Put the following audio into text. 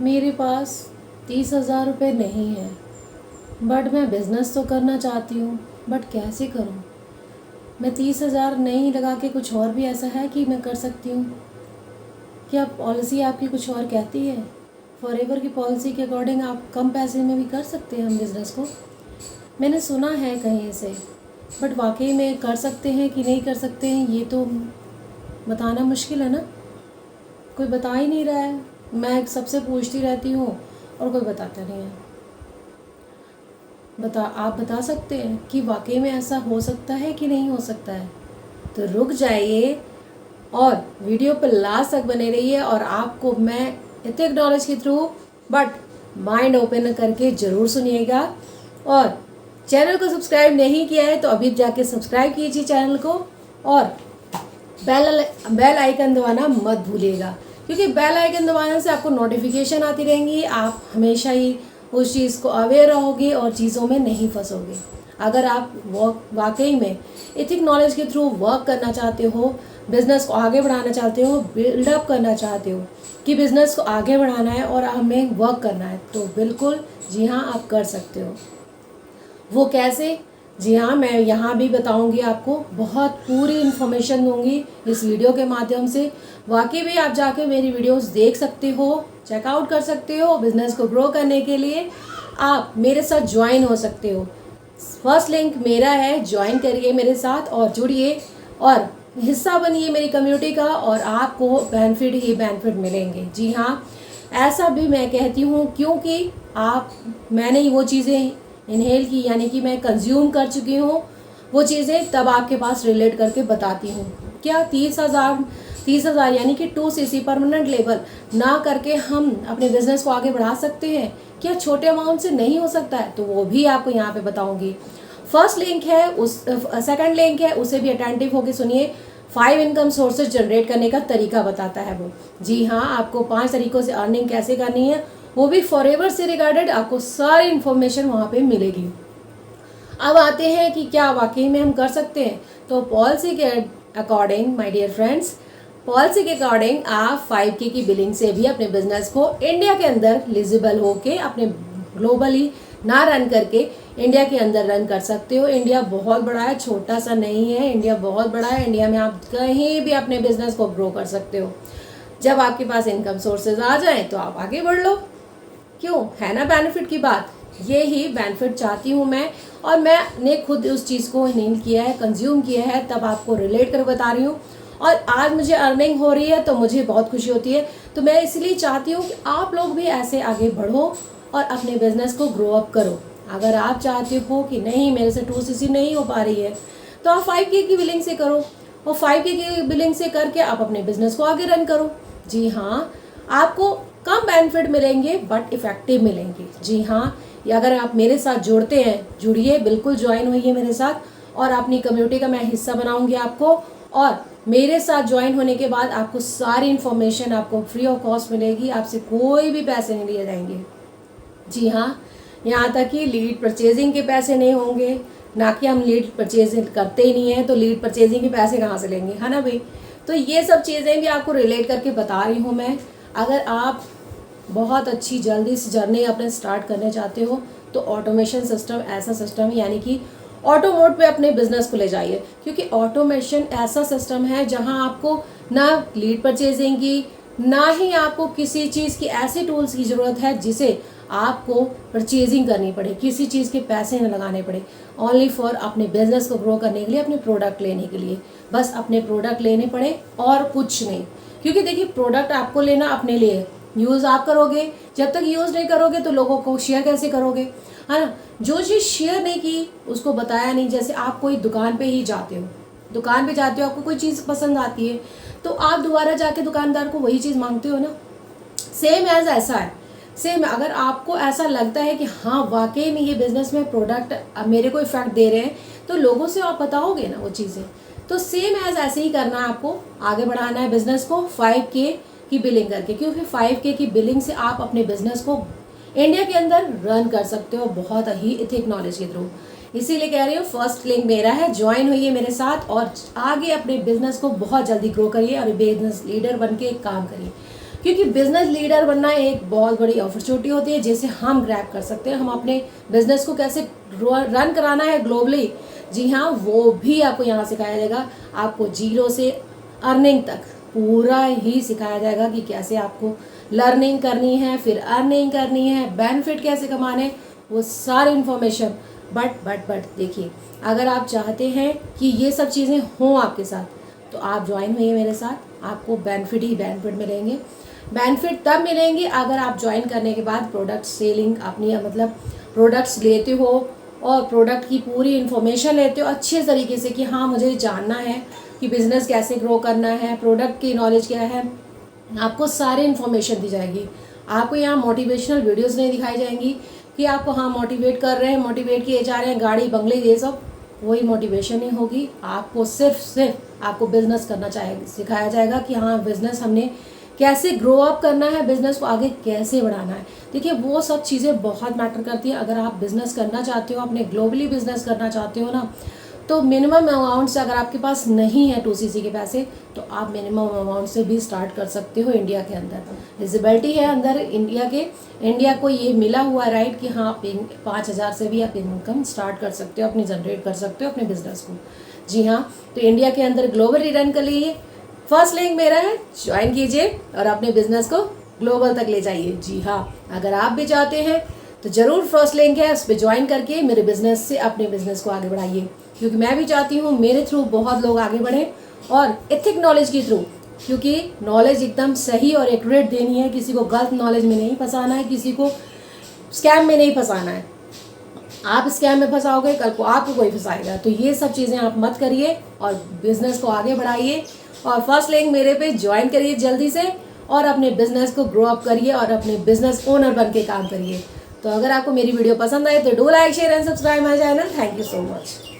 मेरे पास 30,000 रुपये नहीं है, बट मैं बिज़नेस तो करना चाहती हूँ, बट कैसे करूँ? मैं 30,000 नहीं लगा के कुछ और भी ऐसा है कि मैं कर सकती हूँ? क्या पॉलिसी आपकी कुछ और कहती है? फॉरएवर की पॉलिसी के अकॉर्डिंग आप कम पैसे में भी कर सकते हैं हम बिज़नेस को। मैंने सुना है कहीं से, बट वाकई में कर सकते हैं कि नहीं कर सकते हैं ये तो बताना मुश्किल है ना। कोई बता ही नहीं रहा है। मैं सबसे पूछती रहती हूँ और कोई बताता नहीं है। आप बता सकते हैं कि वाकई में ऐसा हो सकता है कि नहीं हो सकता है? तो रुक जाइए और वीडियो पर लास्ट तक बने रहिए और आपको मैं एथिक नॉलेज के थ्रू बट माइंड ओपन करके ज़रूर सुनिएगा। और चैनल को सब्सक्राइब नहीं किया है तो अभी जाके सब्सक्राइब कीजिए चैनल को, और बेल आइकन दबाना मत भूलिएगा, क्योंकि बेल आइकन दबाने से आपको नोटिफिकेशन आती रहेंगी। आप हमेशा ही उस चीज़ को अवेयर रहोगे और चीज़ों में नहीं फंसोगे। अगर आप वाकई में एथिक नॉलेज के थ्रू वर्क करना चाहते हो, बिज़नेस को आगे बढ़ाना चाहते हो, बिल्डअप करना चाहते हो कि बिज़नेस को आगे बढ़ाना है और हमें वर्क करना है, तो बिल्कुल जी हाँ आप कर सकते हो। वो कैसे? जी हाँ, मैं यहाँ भी बताऊँगी आपको, बहुत पूरी इन्फॉर्मेशन दूँगी इस वीडियो के माध्यम से। वाकई भी आप जाके मेरी वीडियोस देख सकते हो, चेकआउट कर सकते हो। बिज़नेस को ग्रो करने के लिए आप मेरे साथ ज्वाइन हो सकते हो। फर्स्ट लिंक मेरा है, ज्वाइन करिए मेरे साथ और जुड़िए और हिस्सा बनिए मेरी कम्युनिटी का, और आपको बेनिफिट ही बेनिफिट मिलेंगे। जी हाँ, ऐसा भी मैं कहती हूँ क्योंकि मैंने वो चीज़ें इनहेल की, यानी कि मैं कंज्यूम कर चुकी हूँ वो चीज़ें, तब आपके पास रिलेट करके बताती हूँ। क्या 30,000 यानी कि 2cc परमानेंट लेवल ना करके हम अपने बिजनेस को आगे बढ़ा सकते हैं? क्या छोटे अमाउंट से नहीं हो सकता है? तो वो भी आपको यहाँ पे बताऊँगी। फर्स्ट लिंक है, सेकंड लिंक है, उसे भी अटेंटिव होकर सुनिए। 5 इनकम सोर्सेज जनरेट करने का तरीका बताता है वो। जी हाँ, आपको 5 तरीकों से अर्निंग कैसे करनी है, वो भी फॉरएवर से रिगार्डेड आपको सारी इन्फॉर्मेशन वहाँ पे मिलेगी। अब आते हैं कि क्या वाकई में हम कर सकते हैं। तो पॉलिसी के according my dear friends, policy के अकॉर्डिंग आप 5K की बिलिंग से भी अपने बिजनेस को इंडिया के अंदर एलिजिबल होके अपने ग्लोबली ना रन करके इंडिया के अंदर रन कर सकते हो। इंडिया बहुत बड़ा है, छोटा सा नहीं है। इंडिया बहुत बड़ा है। इंडिया में आप कहीं भी अपने बिजनेस को ग्रो कर सकते हो। जब आपके पास इनकम सोर्सेज आ जाएं तो आप आगे बढ़ लो। क्यों? है ना बेनिफिट की बात। ये ही बेनिफिट चाहती हूँ मैं, और मैंने खुद उस चीज़ को इनहेल किया है, कंज्यूम किया है, तब आपको रिलेट कर बता रही हूँ। और आज मुझे अर्निंग हो रही है तो मुझे बहुत खुशी होती है। तो मैं इसलिए चाहती हूँ कि आप लोग भी ऐसे आगे बढ़ो और अपने बिजनेस को ग्रो अप करो। अगर आप चाहते हो कि नहीं मेरे से 2cc नहीं हो पा रही है, तो आप 5K की बिलिंग से करो, और 5K की बिलिंग से करके आप अपने बिजनेस को आगे रन करो। जी हाँ, आपको कम बेनिफिट मिलेंगे बट इफ़ेक्टिव मिलेंगे। जी हाँ, या अगर आप मेरे साथ जुड़ते हैं, जुड़िए, बिल्कुल ज्वाइन होइए मेरे साथ, और अपनी कम्युनिटी का मैं हिस्सा बनाऊंगी आपको। और मेरे साथ ज्वाइन होने के बाद आपको सारी इन्फॉर्मेशन आपको फ्री ऑफ कॉस्ट मिलेगी। आपसे कोई भी पैसे नहीं लिए जाएंगे। जी हाँ, यहाँ तक कि लीड परचेजिंग के पैसे नहीं होंगे। ना कि हम लीड परचेजिंग करते ही नहीं है, तो लीड परचेजिंग के पैसे कहाँ से लेंगे, है ना भाई। तो ये सब चीज़ें भी आपको रिलेट करके बता रही हूँ मैं। अगर आप बहुत अच्छी जल्दी से जर्नी अपने स्टार्ट करने चाहते हो तो ऑटोमेशन सिस्टम ऐसा सिस्टम है, यानी कि ऑटो मोड पे अपने बिजनेस को ले जाइए, क्योंकि ऑटोमेशन ऐसा सिस्टम है जहां आपको ना लीड परचेजिंग की, ना ही आपको किसी चीज़ की ऐसी टूल्स की ज़रूरत है जिसे आपको परचेजिंग करनी पड़े, किसी चीज़ के पैसे न लगाने पड़े। ओनली फॉर अपने बिजनेस को ग्रो करने के लिए, अपने प्रोडक्ट लेने के लिए, बस अपने प्रोडक्ट लेने पड़े और कुछ नहीं। क्योंकि देखिए, प्रोडक्ट आपको लेना अपने लिए, यूज़ आप करोगे। जब तक यूज़ नहीं करोगे तो लोगों को शेयर कैसे करोगे, है ना। जो चीज़ शेयर नहीं की उसको बताया नहीं। जैसे आप कोई दुकान पे ही जाते हो, दुकान पे जाते हो, आपको कोई चीज़ पसंद आती है तो आप दोबारा जाके दुकानदार को वही चीज़ मांगते हो ना। सेम एज ऐसा है। सेम अगर आपको ऐसा लगता है कि हाँ वाकई में ये बिजनेस में प्रोडक्ट मेरे को इफेक्ट दे रहे हैं, तो लोगों से आप बताओगे ना वो चीज़ें। तो सेम एज ऐसे ही करना है, आपको आगे बढ़ाना है बिजनेस को 5K की बिलिंग करके, क्योंकि 5K की बिलिंग से आप अपने बिजनेस को इंडिया के अंदर रन कर सकते हो बहुत ही एथिक नॉलेज के थ्रू। इसीलिए कह रही हूँ, फर्स्ट लिंक मेरा है, ज्वाइन होइए मेरे साथ और आगे अपने बिजनेस को बहुत जल्दी ग्रो करिए और बिजनेस लीडर बन के काम करिए। क्योंकि बिजनेस लीडर बनना एक बहुत बड़ी अपॉर्चुनिटी होती है जिसे हम ग्रैब कर सकते हैं। हम अपने बिजनेस को कैसे रन कराना है ग्लोबली, जी हाँ, वो भी आपको यहाँ सिखाया जाएगा। आपको जीरो से अर्निंग तक पूरा ही सिखाया जाएगा कि कैसे आपको लर्निंग करनी है, फिर अर्निंग करनी है, बेनिफिट कैसे कमाने, वो सारी इन्फॉर्मेशन। बट देखिए, अगर आप चाहते हैं कि ये सब चीज़ें हों आपके साथ, तो आप ज्वाइन होइए मेरे साथ। आपको बेनिफिट ही बेनिफिट मिलेंगे। बेनिफिट तब मिलेंगे अगर आप ज्वाइन करने के बाद प्रोडक्ट सेलिंग अपनी मतलब प्रोडक्ट्स लेते हो और प्रोडक्ट की पूरी इन्फॉर्मेशन लेते हो अच्छे तरीके से कि हाँ मुझे जानना है कि बिज़नेस कैसे ग्रो करना है, प्रोडक्ट की नॉलेज क्या है, आपको सारी इन्फॉर्मेशन दी जाएगी। आपको यहाँ मोटिवेशनल वीडियोस नहीं दिखाई जाएंगी कि आपको हाँ मोटिवेट कर रहे हैं, मोटिवेट किए जा रहे हैं, गाड़ी बंगले ये सब, वही मोटिवेशन नहीं होगी। आपको सिर्फ आपको बिजनेस करना सिखाया जाएगा कि हाँ बिजनेस हमने कैसे ग्रो अप करना है, बिजनेस को आगे कैसे बढ़ाना है। देखिए वो सब चीज़ें बहुत मैटर करती हैं। अगर आप बिजनेस करना चाहते हो, अपने ग्लोबली बिजनेस करना चाहते हो ना, तो मिनिमम अमाउंट से, अगर आपके पास नहीं है 2cc के पैसे, तो आप मिनिमम अमाउंट से भी स्टार्ट कर सकते हो। इंडिया के अंदर विजिबिलिटी है, अंदर इंडिया को ये मिला हुआ राइट कि हाँ 5,000 से भी आप इनकम स्टार्ट कर सकते हो, अपनी जनरेट कर सकते हो अपने बिजनेस को। जी हाँ, तो इंडिया के अंदर ग्लोबल रिटर्न के लिए फर्स्ट लिंक मेरा है, ज्वाइन कीजिए और अपने बिजनेस को ग्लोबल तक ले जाइए। जी हाँ, अगर आप भी चाहते हैं तो ज़रूर फर्स्ट लिंक है, उस पर ज्वाइन करके मेरे बिजनेस से अपने बिजनेस को आगे बढ़ाइए, क्योंकि मैं भी चाहती हूँ मेरे थ्रू बहुत लोग आगे बढ़ें और एथिक नॉलेज के थ्रू, क्योंकि नॉलेज एकदम सही और एक्यूरेट देनी है। किसी को गलत नॉलेज में नहीं फंसाना है, किसी को स्कैम में नहीं फंसाना है। आप स्कैम में फंसाओगे, कल को आपको कोई फंसाएगा। तो ये सब चीज़ें आप मत करिए और बिजनेस को आगे बढ़ाइए और फर्स्ट लिंक मेरे पे ज्वाइन करिए जल्दी से और अपने बिजनेस को ग्रो अप करिए और अपने बिजनेस ओनर बन के काम करिए। तो अगर आपको मेरी वीडियो पसंद आए तो do like share and subscribe my channel. Thank you so much.